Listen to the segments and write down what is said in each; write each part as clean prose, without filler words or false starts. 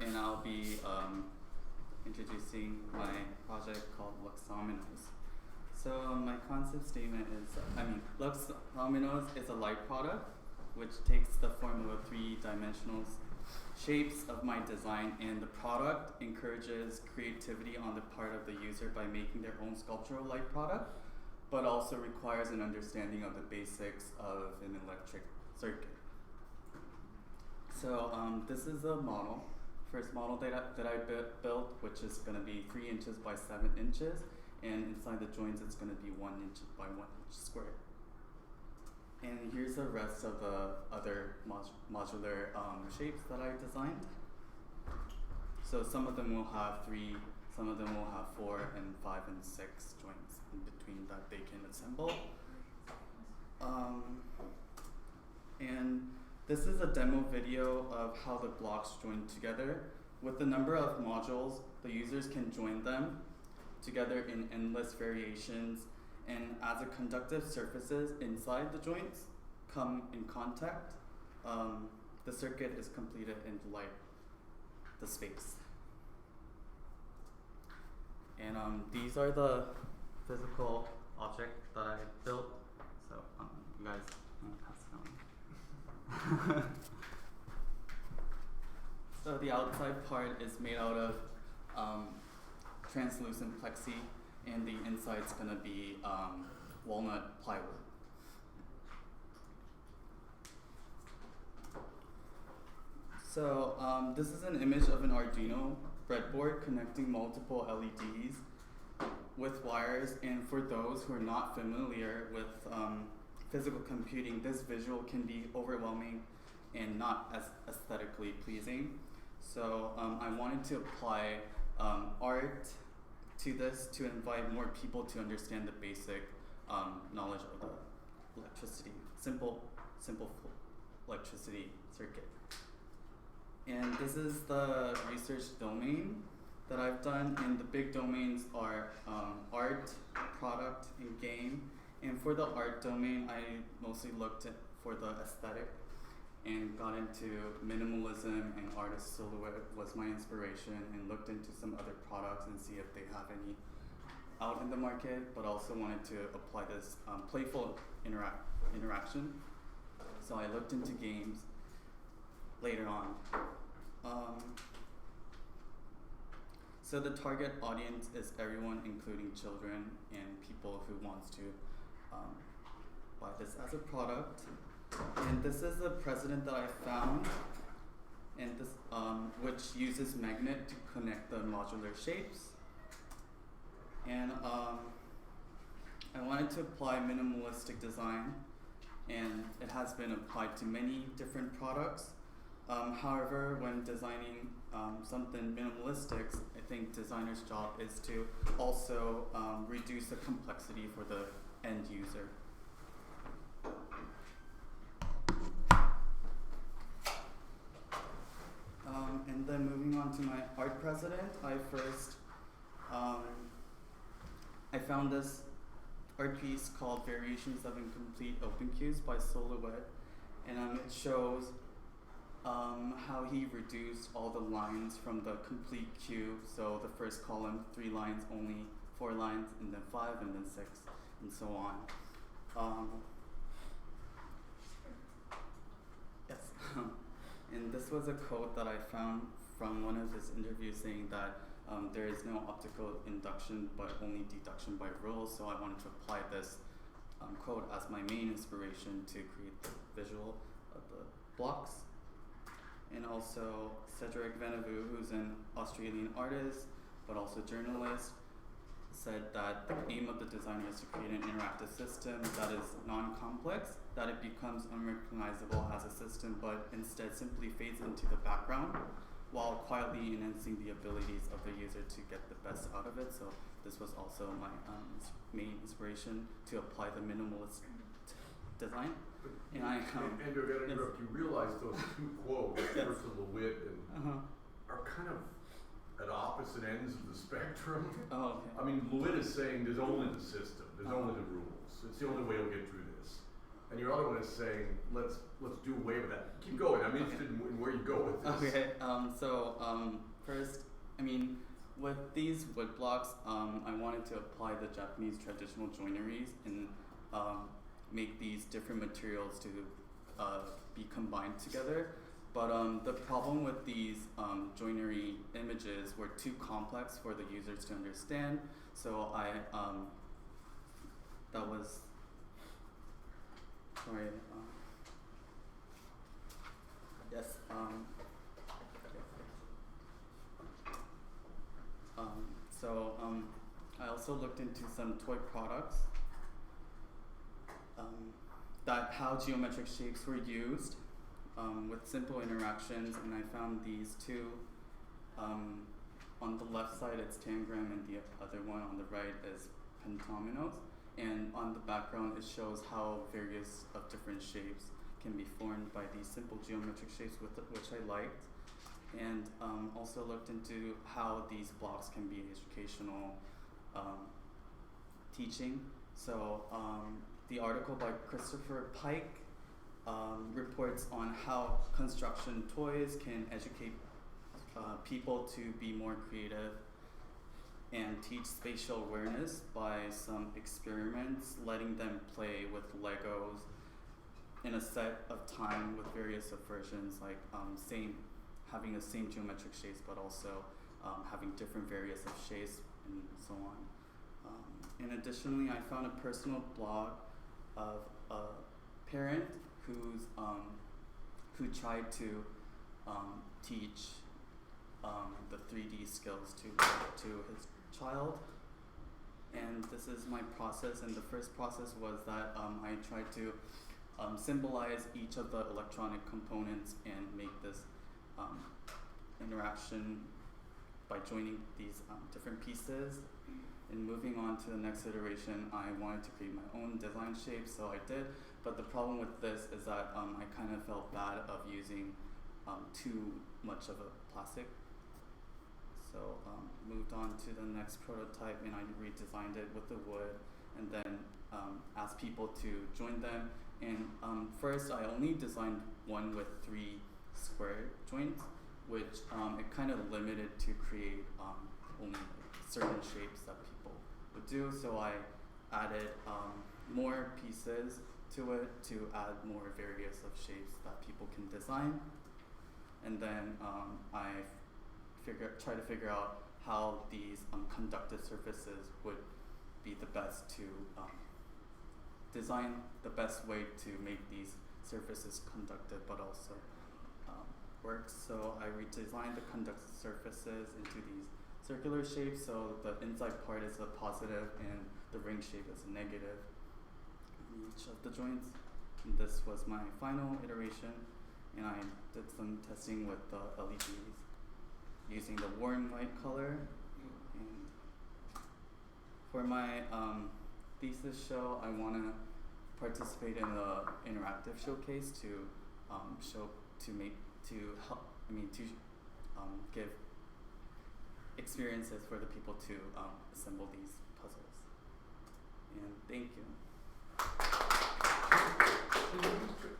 and I'll be introducing my project called Luxominos. So my concept statement is, Luxominos is a light product which takes the form of a three-dimensional shapes of my design, and the product encourages creativity on the part of the user by making their own sculptural light product, but also requires an understanding of the basics of an electric circuit. So this is a model, first model that I built, which is going to be 3 inches by 7 inches, and inside the joints it's going to be 1 inch by 1 inch square. And here's the rest of the other modular shapes that I designed. So some of them will have 3, some of them will have 4 and 5 and 6 joints in between that they can assemble. And this is a demo video of how the blocks join together. With the number of modules, the users can join them together in endless variations, and as the conductive surfaces inside the joints come in contact, the circuit is completed into light the space. And these are the physical objects that I built. So you guys pass it on. So the outside part is made out of translucent plexi, and the inside's gonna be walnut plywood. So this is an image of an Arduino breadboard connecting multiple LEDs with wires, and for those who are not familiar with physical computing, this visual can be overwhelming and not as aesthetically pleasing. So I wanted to apply art to this to invite more people to understand the basic knowledge of the electricity, simple electricity circuit. And this is the research domain that I've done, and the big domains are art, product, and game. And for the art domain, I mostly looked for the aesthetic and got into minimalism, and artist silhouette was my inspiration, and looked into some other products and see if they have any out in the market, but also wanted to apply this playful interaction. So I looked into games later on. So the target audience is everyone, including children and people who wants to buy this as a product. And this is the precedent that I found, and this which uses magnet to connect the modular shapes. And I wanted to apply minimalistic design, and it has been applied to many different products. However, when designing something minimalistic, I think designer's job is to also reduce the complexity for the end user. And then moving on to my art precedent, I found this art piece called Variations of Incomplete Open Cues by Silhouette, and it shows how he reduced all the lines from the complete cue. So the first column, 3 lines, only 4 lines, and then 5, and then 6, and so on. Yes. And this was a quote that I found from one of his interviews saying that there is no optical induction but only deduction by rule. So I wanted to apply this quote as my main inspiration to create the visual of the blocks. And also Cedric Veneveux, who's an Australian artist but also journalist, said that the aim of the designer is to create an interactive system that is non-complex, that it becomes unrecognizable as a system, but instead simply fades into the background while quietly enhancing the abilities of the user to get the best out of it. So this was also my main inspiration to apply the minimalist design. And Andrew, I gotta interrupt. You realize those 2 quotes, Yes. Lewitt and are kind of at opposite ends of the spectrum. Oh, okay. I mean, Lewitt is saying there's only the system, there's only the rules. It's the only way you'll get through this. and your other one is saying let's do away with that. Keep going. I'm interested in where you go with this. Okay. First, I mean, with these wood blocks, I wanted to apply the Japanese traditional joineries and make these different materials to be combined together. But the problem with these joinery images were too complex for the users to understand. So that was sorry. Yes. I also looked into some toy products that how geometric shapes were used with simple interactions, and I found these two. On the left side it's tangram, and the other one on the right is pentominoes. And on the background it shows how various of different shapes can be formed by these simple geometric shapes, which I liked. And also looked into how these blocks can be educational teaching. So the article by Christopher Pike reports on how construction toys can educate people to be more creative and teach spatial awareness by some experiments, letting them play with Legos in a set of time with various versions, like having the same geometric shapes, but also having different various of shapes and so on. And additionally, I found a personal blog of a parent who tried to teach the 3D skills to his child. And this is my process. And the first process was that I tried to symbolize each of the electronic components and make this interaction by joining these different pieces. And moving on to the next iteration, I wanted to create my own design shapes, so I did. But the problem with this is that I kind of felt bad of using too much of a plastic. So moved on to the next prototype, and I redesigned it with the wood, and then asked people to join them. And first, I only designed one with 3 square joints, which it kind of limited to create only certain shapes that people would do. So I added more pieces to it to add more various of shapes that people can design. And then I try to figure out how these conductive surfaces would be the best to design the best way to make these surfaces conductive but also work. So I redesigned the conductive surfaces into these circular shapes, so the inside part is a positive and the ring shape is a negative in each of the joints. And this was my final iteration, and I did some testing with the LEDs using the warm white color. And for my thesis show, I want to participate in the interactive showcase to give experiences for the people to assemble these puzzles. And thank you.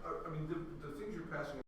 I mean, the things you're passing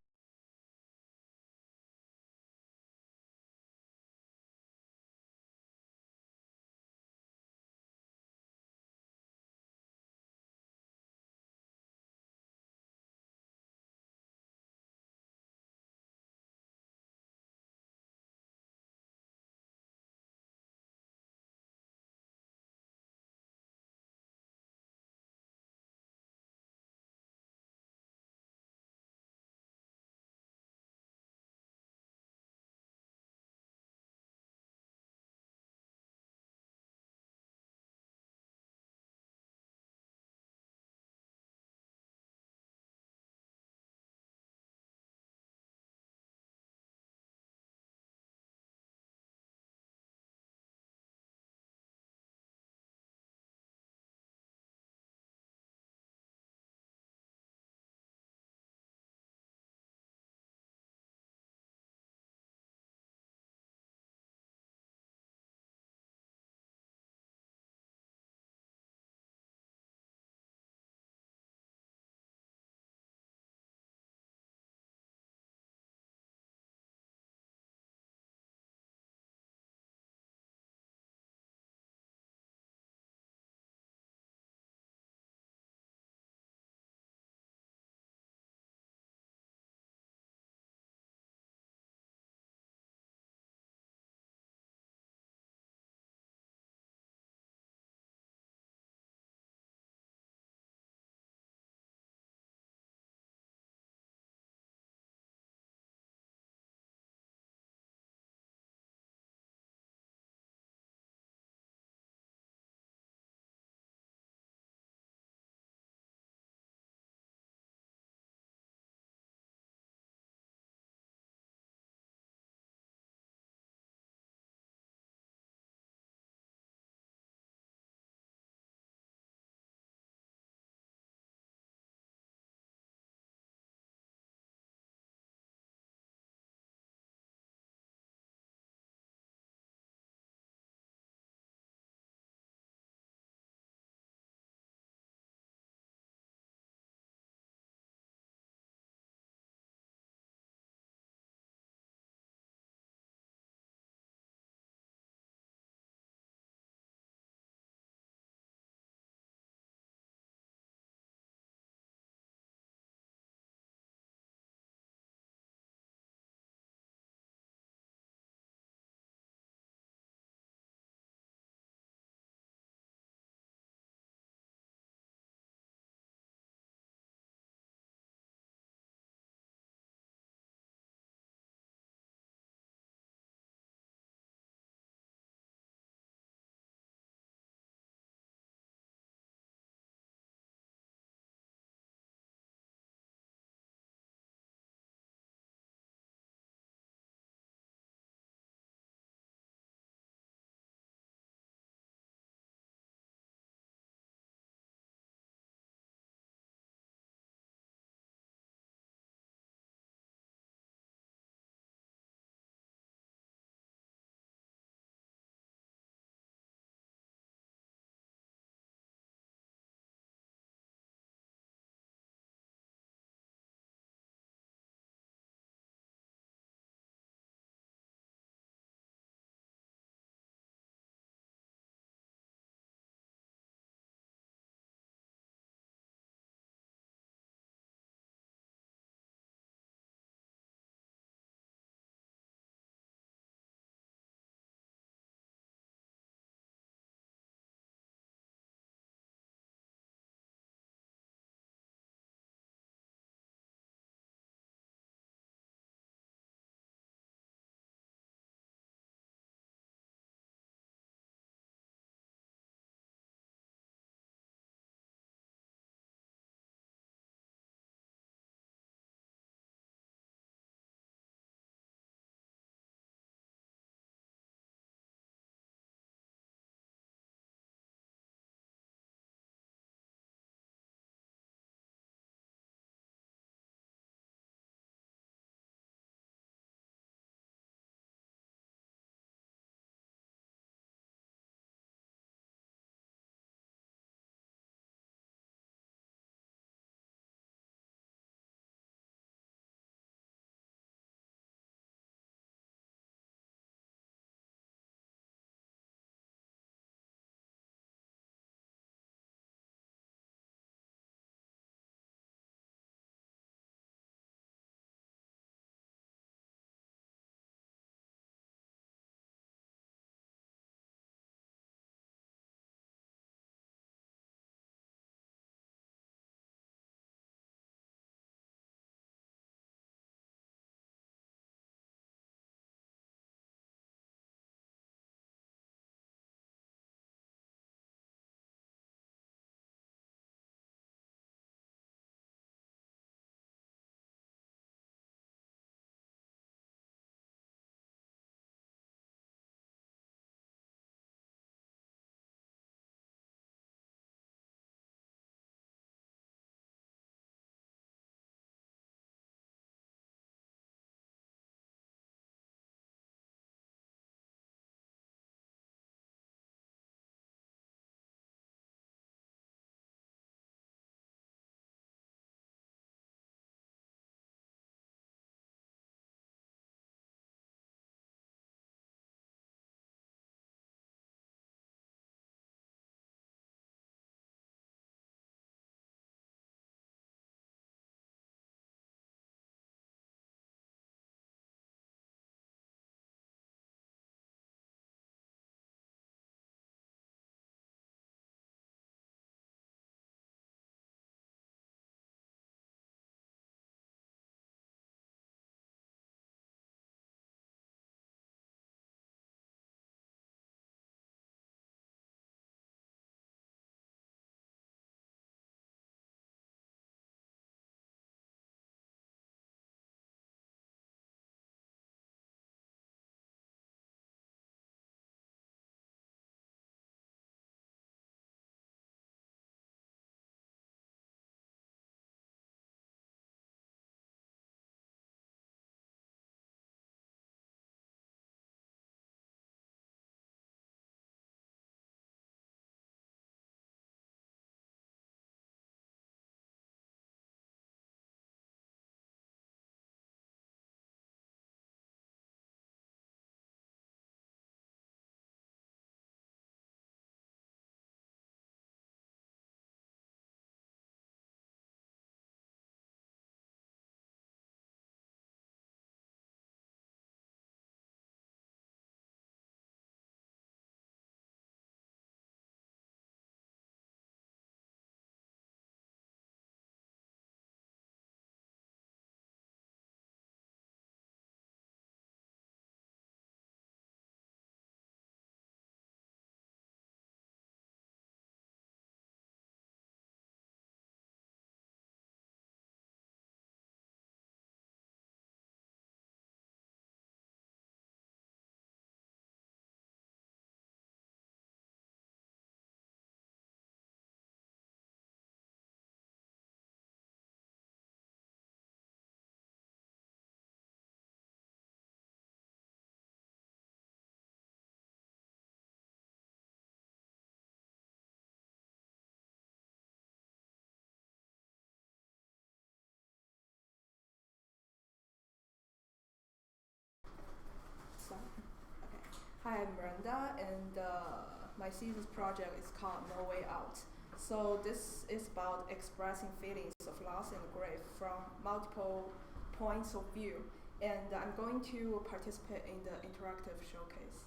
my thesis project is called No Way Out. So this is about expressing feelings of loss and grief from multiple points of view. And I'm going to participate in the interactive showcase.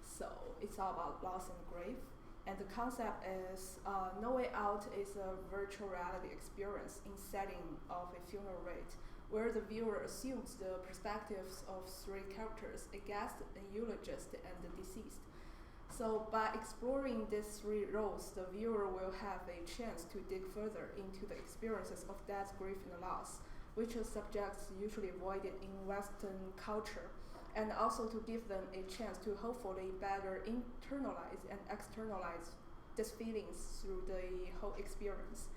So it's all about loss and grief. And the concept is No Way Out is a virtual reality experience in setting of a funeral rite, where the viewer assumes the perspectives of three characters, a guest, a eulogist, and the deceased. So by exploring these three roles, the viewer will have a chance to dig further into the experiences of death, grief, and loss, which are subjects usually avoided in Western culture, and also to give them a chance to hopefully better internalize and externalize these feelings through the whole experience.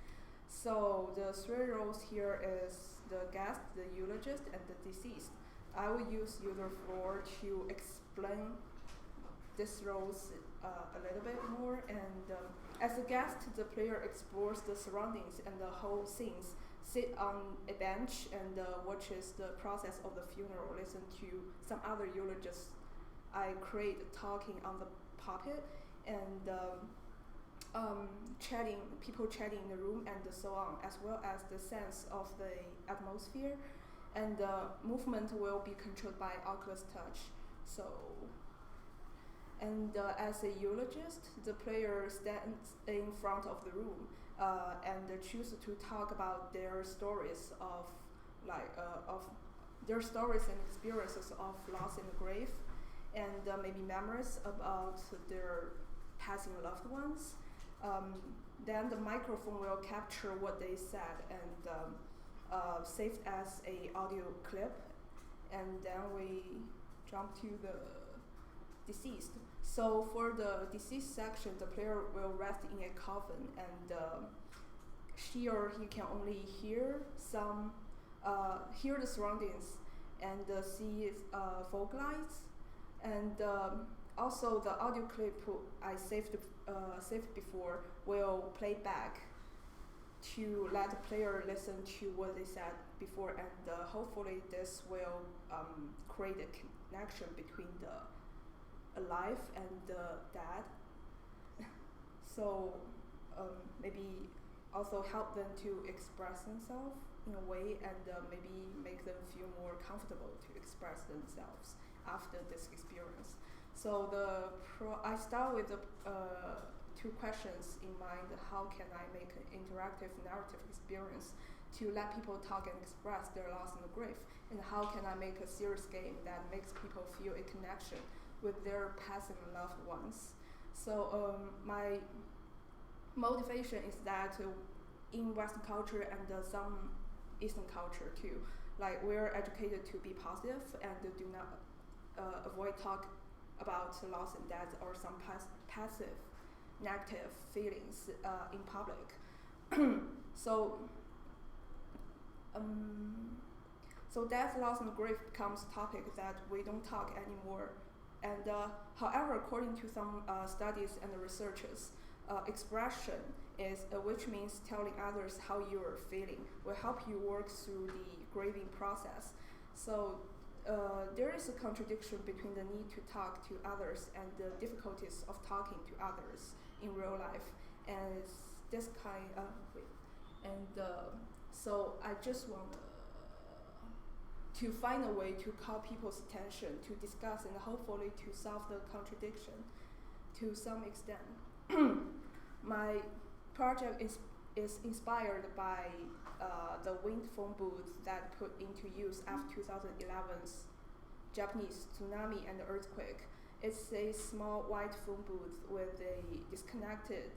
So the three roles here is the guest, the eulogist, and the deceased. I will use user floor to explain these roles a little bit more. And as a guest, the player explores the surroundings and the whole scenes, sit on a bench and watches the process of the funeral, listen to some other eulogists I create talking on the puppet, and people chatting in the room and so on, as well as the sense of the atmosphere, and the movement will be controlled by Oculus Touch. So, and as a eulogist, the player stands in front of the room and choose to talk about their stories of their stories and experiences of loss and grief, and maybe memories about their passing loved ones. Then the microphone will capture what they said and saved as a audio clip, and then we jump to the deceased. So for the deceased section, the player will rest in a coffin, and she or he can only hear the surroundings and see vocalize, and also the audio clip I saved before will play back to let the player listen to what they said before, and hopefully this will create a connection between the alive and the dead. So maybe also help them to express themselves in a way, and maybe make them feel more comfortable to express themselves after this experience. So I start with the two questions in mind. How can I make an interactive narrative experience to let people talk and express their loss and grief? And how can I make a serious game that makes people feel a connection with their passing loved ones? So my motivation is that in Western culture and some Eastern culture too, like we're educated to be positive and do not avoid talk about loss and death or some passive negative feelings in public. So death, loss, and grief becomes a topic that we don't talk anymore. And however, according to some studies and researchers, expression which means telling others how you are feeling, will help you work through the grieving process. So there is a contradiction between the need to talk to others and the difficulties of talking to others in real life. And it's this kind of so I just want to find a way to call people's attention, to discuss, and hopefully to solve the contradiction to some extent. My project is inspired by the wind phone booth that put into use after 2011's Japanese tsunami and earthquake. It's a small white phone booth with a disconnected,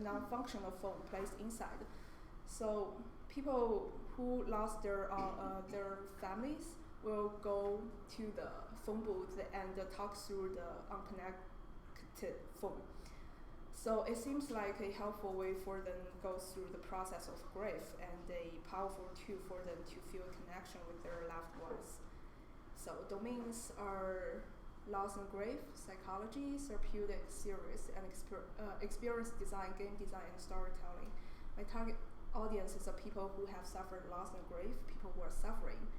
non-functional phone placed inside. So people who lost their families will go to the phone booth and talk through the unconnected phone. So it seems like a helpful way for them to go through the process of grief, and a powerful tool for them to feel a connection with their loved ones. So domains are loss and grief, psychology, therapeutic theories, and experience design, game design, and storytelling. My target audiences are people who have suffered loss and grief, people who are suffering,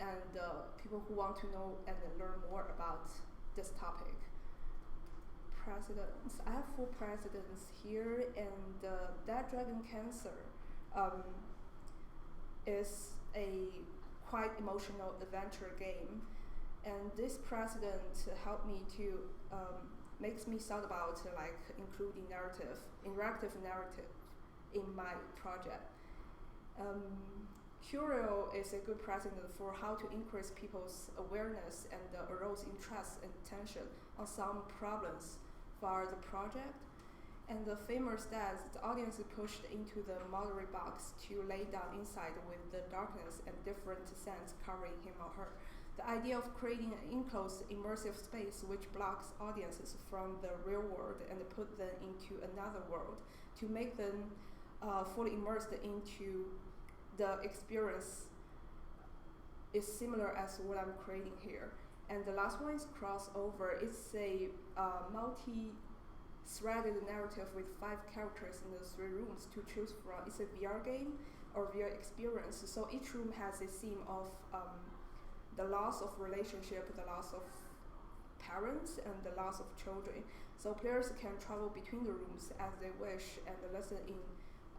and people who want to know and learn more about this topic. presidents. I have 4 presidents here, and that Dragon Cancer is a quite emotional adventure game, and this president helped me to makes me thought about like including interactive narrative in my project. Curio is a good precedent for how to increase people's awareness and arouse interest and attention on some problems for the project. And the famous that the audience is pushed into the Mallory box to lay down inside with the darkness and different scents covering him or her. The idea of creating an enclosed, immersive space which blocks audiences from the real world and put them into another world to make them fully immersed into the experience is similar as what I'm creating here. And the last one is crossover. It's a multi-threaded narrative with 5 characters in the 3 rooms to choose from. It's a VR game or VR experience. So each room has a theme of the loss of relationship, the loss of parents, and the loss of children. So players can travel between the rooms as they wish and listen in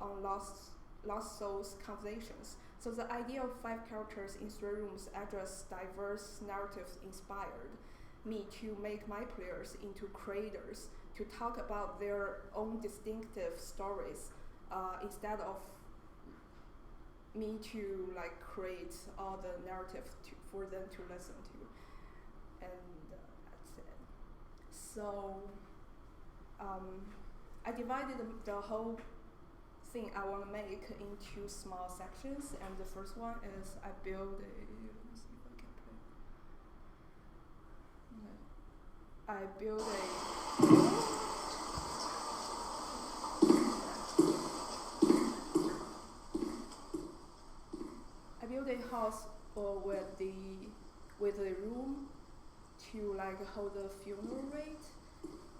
on lost souls conversations. So the idea of 5 characters in 3 rooms address diverse narratives inspired me to make my players into creators to talk about their own distinctive stories instead of me to like create all the narrative for them to listen to, and that's it. So I divided the whole thing I want to make into small sections, and the first one is I build a. Let me see if I can play. I build a. I build a house with a room to like hold a funeral rite,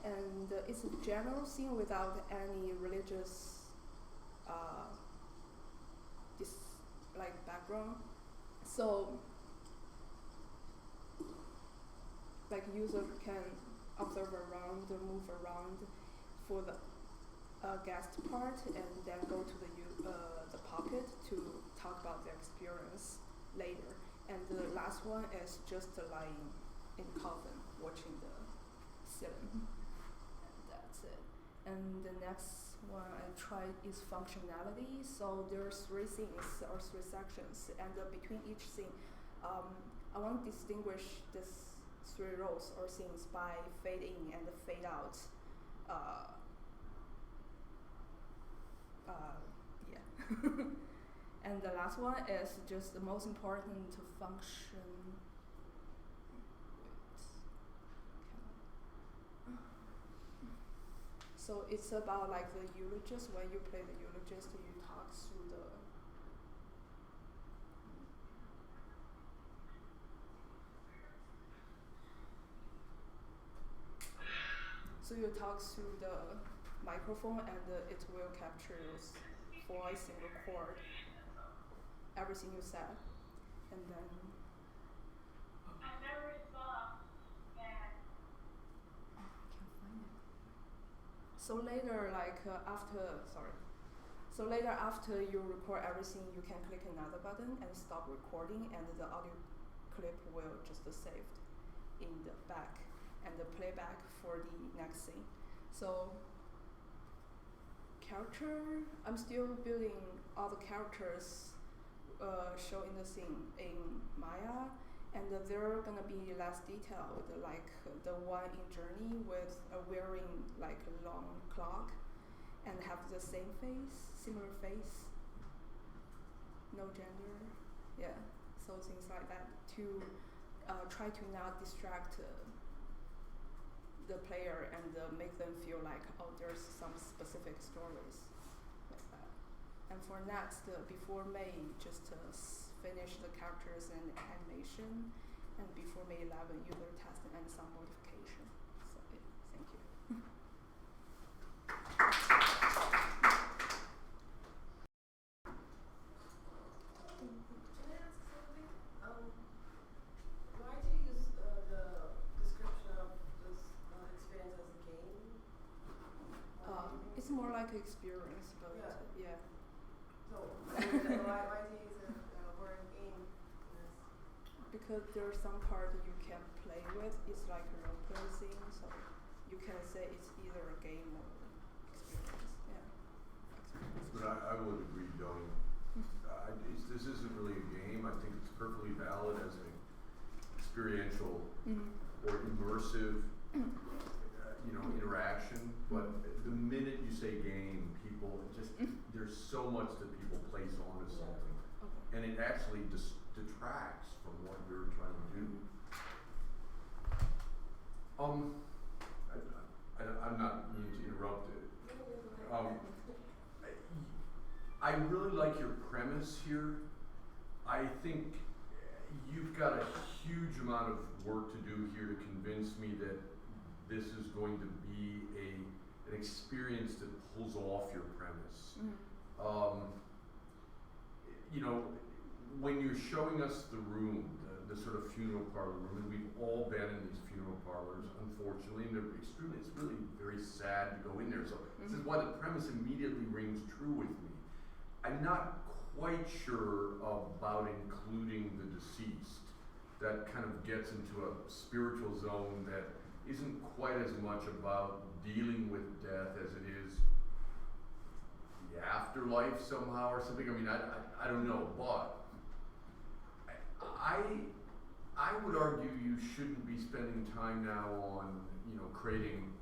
and it's a general scene without any religious background. So like user can observe around, move around for the guest part, and then go to the puppet to talk about the experience later. And the last one is just lying in coffin watching the ceiling. And that's it. And the next one I tried is functionality. So there are 3 scenes or 3 sections, and between each scene, I want to distinguish these 3 roles or scenes by fade in and fade out. And the last one is just the most important to function. So it's about like the eulogist. When you play the eulogist, you talk through the. So you talk through the microphone, and it will capture your voice and record everything you said, and then. I never saw that. I can't find it. So later, after you record everything, you can click another button and stop recording, and the audio clip will just saved in the back and the playback for the next scene. So. Character, I'm still building all the characters show in the scene in Maya, and they're gonna be less detailed, like the one in Journey with wearing like a long cloak and have the same face, similar face, no gender, yeah, so things like that to try to not distract the player and make them feel like, oh, there's some specific stories like that. And for next, before May, just finish the characters and animation, and before May 11, user testing and some modification. So thank you. Can I ask something? Why do you use the description of this experience as a game experience, but yeah. So why do you use the word game in this? Because there's some part you can play with. It's like a role play thing, so you can say it's either a game or experience. Yeah. Experience. But I would agree, don't. This isn't really a game. I think it's perfectly valid as an experiential or immersive, interaction. But the minute you say game, people just there's so much that people place onto something, and it actually detracts from what you're trying to do. I'm not meaning to interrupt it. I really like your premise here. I think you've got a huge amount of work to do here to convince me that this is going to be an experience that pulls off your premise. When you're showing us the room, the sort of funeral parlor room, and we've all been in these funeral parlors, unfortunately, and it's really very sad to go in there. So this is why the premise immediately rings true with me. I'm not quite sure about including the deceased. That kind of gets into a spiritual zone that isn't quite as much about dealing with death as it is the afterlife somehow or something. I mean, I don't know, but I would argue you shouldn't be spending time now on, creating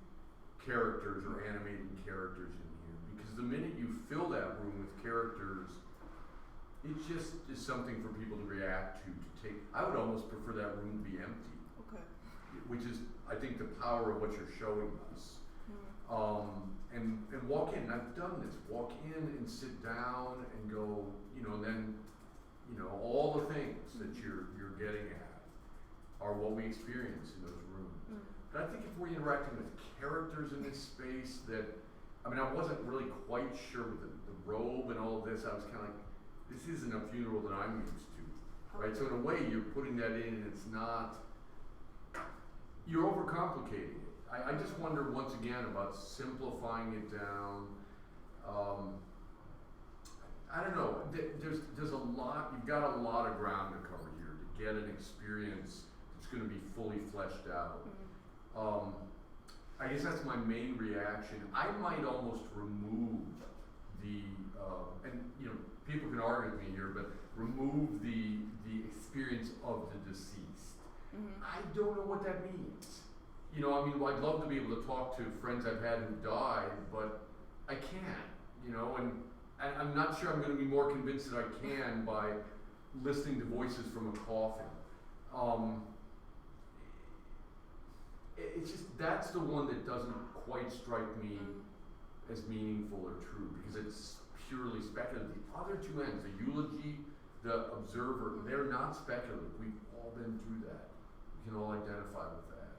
characters or animating characters in here, because the minute you fill that room with characters, it just is something for people to react to take. I would almost prefer that room to be empty. Okay. Which is, I think, the power of what you're showing us. And walk in. I've done this. Walk in and sit down and go, and then, all the things that you're getting at are what we experience in those rooms. But I think if we're interacting with characters in this space I wasn't really quite sure with the robe and all of this. I was kind of like, this isn't a funeral that I'm used to, right? So in a way, you're putting that in, and it's not. You're overcomplicating it. I just wonder once again about simplifying it down. I don't know. There's a lot. You've got a lot of ground to cover here to get an experience that's going to be fully fleshed out. I guess that's my main reaction. I might almost remove people can argue with me here, but remove the experience of the deceased. I don't know what that means. I'd love to be able to talk to friends I've had who died, but I can't, and I'm not sure I'm going to be more convinced that I can by listening to voices from a coffin. It's just, that's the one that doesn't quite strike me as meaningful or true, because it's purely speculative. The other two ends, the eulogy, the observer, they're not speculative. We've all been through that. We can all identify with that.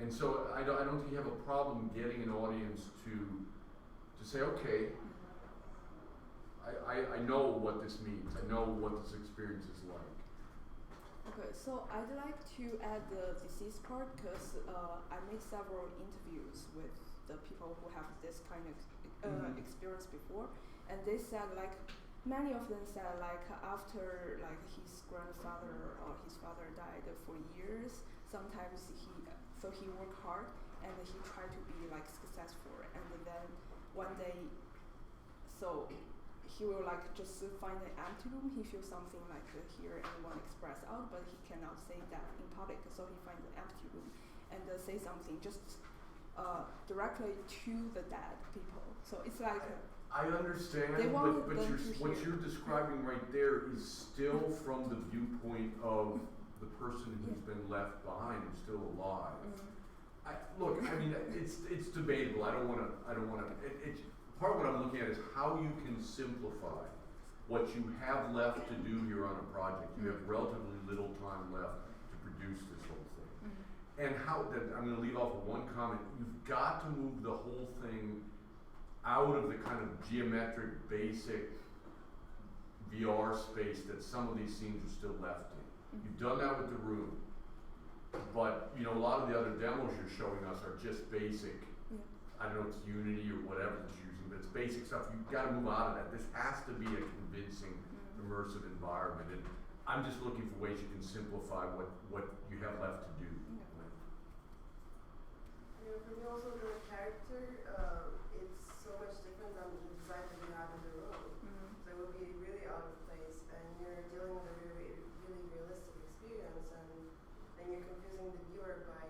And so I don't think you have a problem getting an audience to say, okay, I know what this means. I know what this experience is like. Okay, so I'd like to add the disease part, because I made several interviews with the people who have this kind of experience before, and they said, many of them said, after his grandfather or his father died for years, sometimes he worked hard and he tried to be successful, and then one day, so he will just find an empty room. He feels something here and want to express out, but he cannot say that in public. So he finds an empty room and say something just directly to the dead people. So it's I understand, but what you're describing right there is still from the viewpoint of the person who's been left behind and still alive. It's debatable. I don't want to. Part of what I'm looking at is how you can simplify what you have left to do here on a project. You have relatively little time left to produce this whole thing. And I'm going to leave off with one comment. You've got to move the whole thing out of the kind of geometric, basic VR space that some of these scenes are still left in. You've done that with the room. But, a lot of the other demos you're showing us are just basic I don't know, it's Unity or whatever it's using, but it's basic stuff. You've got to move out of that. This has to be a convincing, immersive environment. And I'm just looking for ways you can simplify what you have left to do. For me also the character, it's so much different than the design that you have in the room. So it would be really out of place, and you're dealing with a really, really realistic experience, and then you're confusing the viewer by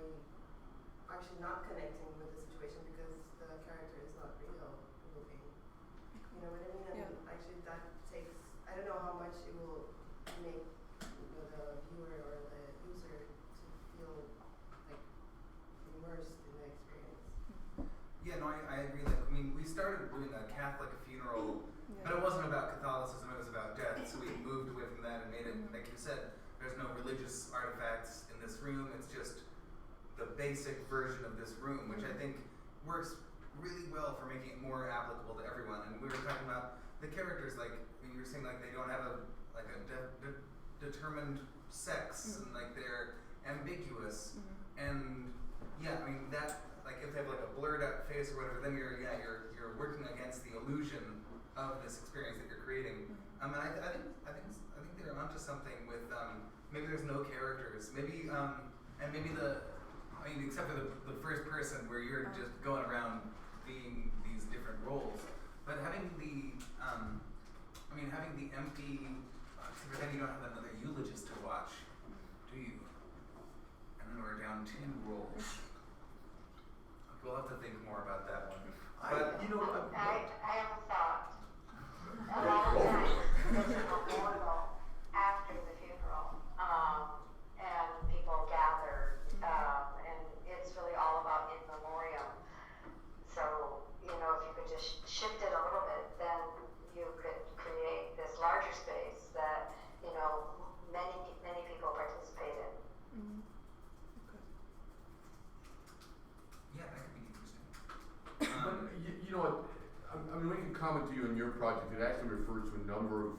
actually not connecting with the situation because the character is not real looking. You know what I mean? And actually that takes, I don't know how much it will make the viewer or the user to feel like immersed in the experience. Yeah, no, I agree. Like, I mean, we started doing a Catholic funeral, but it wasn't about Catholicism, it was about death. So we moved away from that and made it, like you said, there's no religious artifacts in this room. It's just the basic version of this room, which I think works really well for making it more applicable to everyone. And we were talking about the characters, like you were saying, like they don't have a determined sex, and like they're ambiguous. And yeah, I mean that, like if they have like a blurred out face or whatever, then you're working against the illusion of this experience that you're creating. And I think they're onto something with maybe there's no characters, maybe and maybe except for the first person where you're just going around being these different roles, but having the having the empty, but then you don't have another eulogist to watch, do you? And then we're down 2 roles. We'll have to think more about that one. I have a thought. A lot of times there's a memorial after the funeral, and people gather, and it's really all about in memoriam. So, if you could just shift it a little bit, then you could create this larger space that, many people participate in. Yeah, that could be interesting. But you know what? I mean, we can comment to you on your project. It actually refers to a number of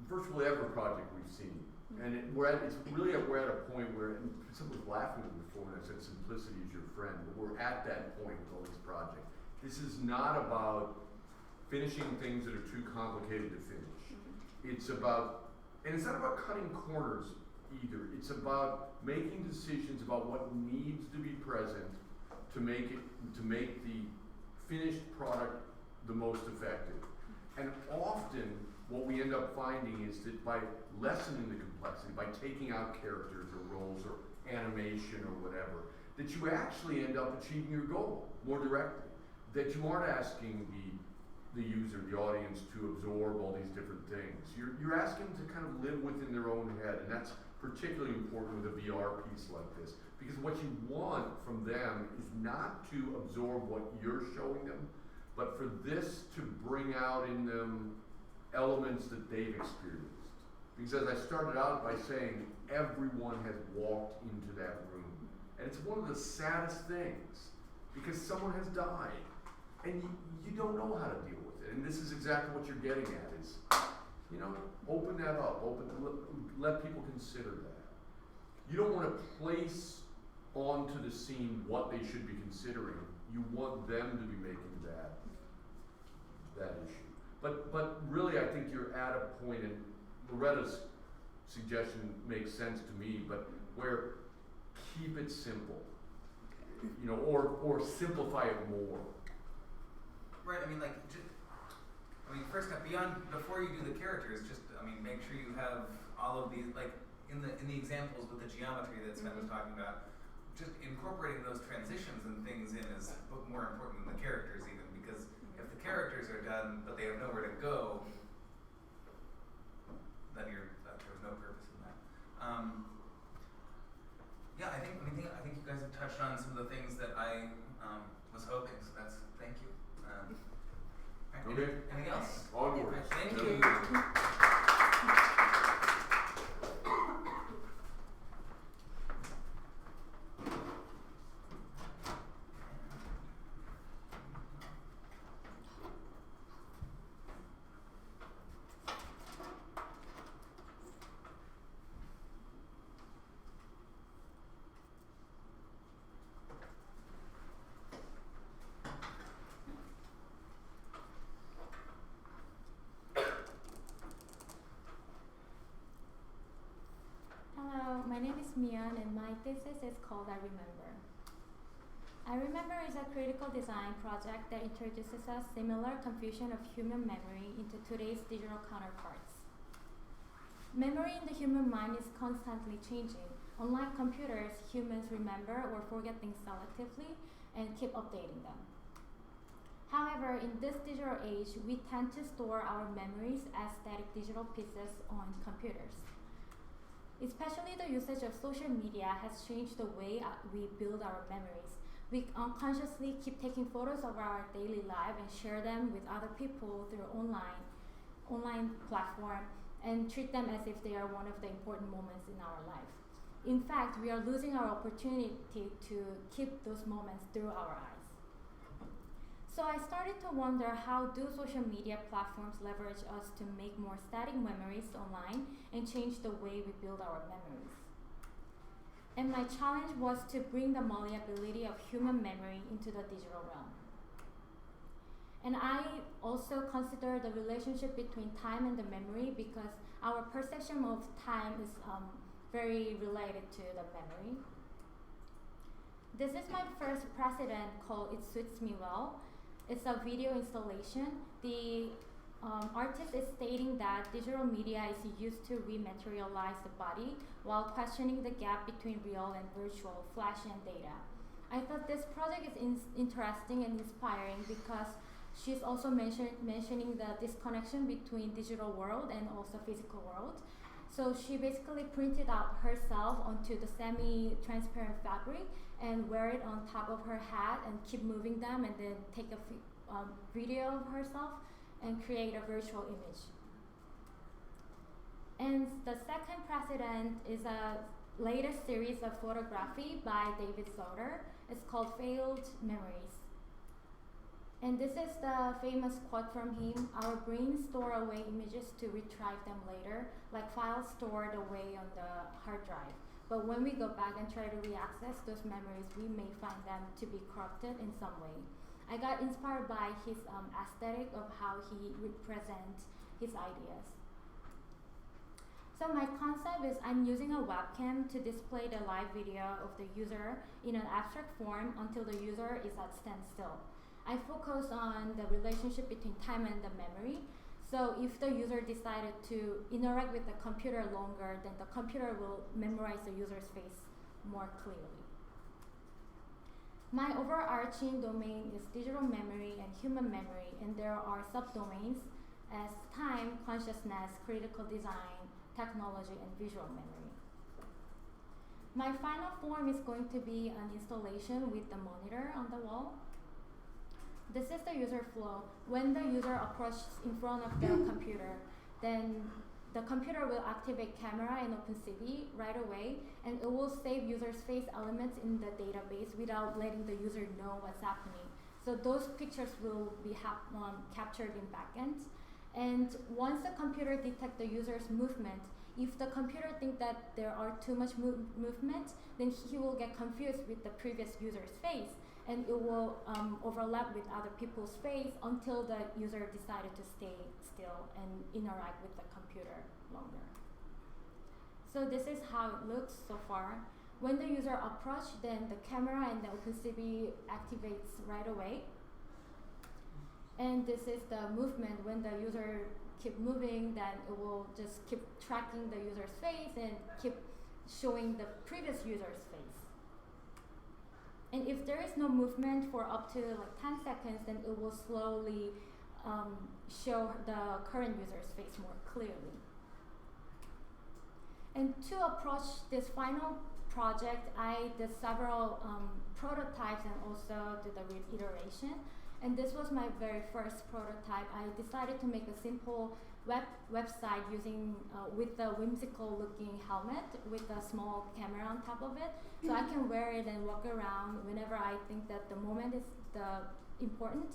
virtually every project we've seen, and we're at a point where, and someone was laughing at me before when I said simplicity is your friend. But we're at that point with all these projects. This is not about finishing things that are too complicated to finish. It's about, and it's not about cutting corners either. It's about making decisions about what needs to be present to make the finished product the most effective. And often what we end up finding is that by lessening the complexity, by taking out characters or roles or animation or whatever, that you actually end up achieving your goal more directly. That you aren't asking the user, the audience, to absorb all these different things. You're asking them to kind of live within their own head, and that's particularly important with a VR piece like this, because what you want from them is not to absorb what you're showing them, but for this to bring out in them elements that they've experienced. Because as I started out by saying, everyone has walked into that room, and it's one of the saddest things, because someone has died, and you don't know how to deal with it. And this is exactly what you're getting at is, open that up, let people consider that. You don't want to place onto the scene what they should be considering. You want them to be making that issue. But really, I think you're at a point, and Loretta's suggestion makes sense to me, but where keep it simple, or simplify it more. Right, first step before you do the characters, make sure you have all of these, like in the examples with the geometry that Sven was talking about, just incorporating those transitions and things in is more important than the characters even, because if the characters are done but they have nowhere to go, then there's no purpose in that. I think you guys have touched on some of the things that I was hoping, so thank you. Okay. Anything else? Onward. Thank you. name is Mian, and my thesis is called I Remember. I Remember is a critical design project that introduces a similar confusion of human memory into today's digital counterparts. Memory in the human mind is constantly changing. Unlike computers, humans remember or forget things selectively and keep updating them. However, in this digital age, we tend to store our memories as static digital pieces on computers. Especially the usage of social media has changed the way we build our memories. We unconsciously keep taking photos of our daily life and share them with other people through online platform and treat them as if they are one of the important moments in our life. In fact, we are losing our opportunity to keep those moments through our eyes. So I started to wonder, how do social media platforms leverage us to make more static memories online and change the way we build our memories? And my challenge was to bring the malleability of human memory into the digital realm. And I also consider the relationship between time and the memory, because our perception of time is very related to the memory. This is my first precedent called It Suits Me Well. It's a video installation. The artist is stating that digital media is used to rematerialize the body while questioning the gap between real and virtual, flash and data. I thought this project is interesting and inspiring because she's also mentioning the disconnection between digital world and also physical world. So she basically printed out herself onto the semi-transparent fabric and wear it on top of her hat and keep moving them, and then take a video of herself and create a virtual image. And the second precedent is a latest series of photography by David Soder. It's called Failed Memories. And this is the famous quote from him: "Our brains store away images to retrieve them later, like files stored away on the hard drive. But when we go back and try to reaccess those memories, we may find them to be corrupted in some way." I got inspired by his aesthetic of how he represents his ideas. So my concept is I'm using a webcam to display the live video of the user in an abstract form until the user is at standstill. I focus on the relationship between time and the memory. So if the user decided to interact with the computer longer, then the computer will memorize the user's face more clearly. My overarching domain is digital memory and human memory, and there are subdomains as time, consciousness, critical design, technology, and visual memory. My final form is going to be an installation with the monitor on the wall. This is the user flow. When the user approaches in front of the computer, then the computer will activate camera and OpenCV right away, and it will save user's face elements in the database without letting the user know what's happening. So those pictures will be captured in backend. And once the computer detects the user's movement, if the computer thinks that there are too much movement, then he will get confused with the previous user's face, and it will overlap with other people's face until the user decided to stay still and interact with the computer longer. So this is how it looks so far. When the user approaches, then the camera and the OpenCV activates right away. And this is the movement. When the user keep moving, then it will just keep tracking the user's face and keep showing the previous user's face. And if there is no movement for up to like 10 seconds, then it will slowly show the current user's face more clearly. And to approach this final project, I did several prototypes and also did the iteration. And this was my very first prototype. I decided to make a simple website using with a whimsical looking helmet with a small camera on top of it. So I can wear it and walk around whenever I think that the moment is important.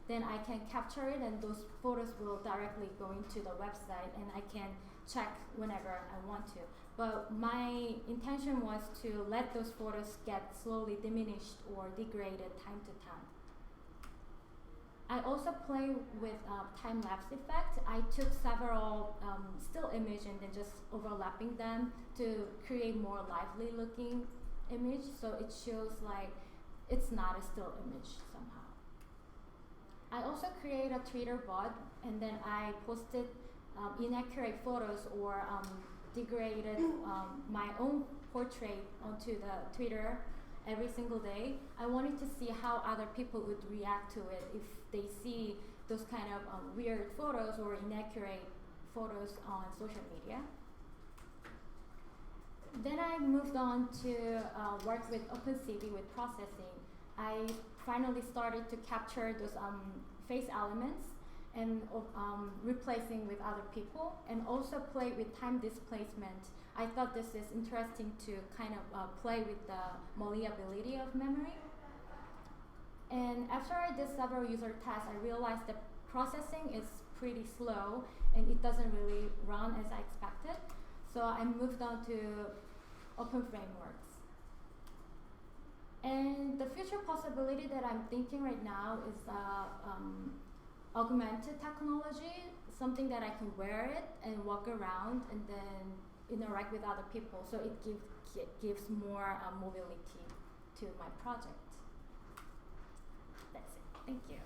Then I can capture it, and those photos will directly go into the website, and I can check whenever I want to. But my intention was to let those photos get slowly diminished or degraded time to time. I also play with time-lapse effect. I took several still images and then just overlapping them to create more lively looking image, so it shows like it's not a still image somehow. I also create a Twitter bot, and then I posted inaccurate photos or degraded my own portrait onto the Twitter every single day. I wanted to see how other people would react to it if they see those kind of weird photos or inaccurate photos on social media. Then I moved on to work with OpenCV with processing. I finally started to capture those face elements and replacing with other people, and also play with time displacement. I thought this is interesting to kind of play with the malleability of memory. And after I did several user tests, I realized that processing is pretty slow and it doesn't really run as I expected. So I moved on to open frameworks. And the future possibility that I'm thinking right now is augmented technology, something that I can wear it and walk around and then interact with other people. So it gives more mobility to my project. That's it. Thank you.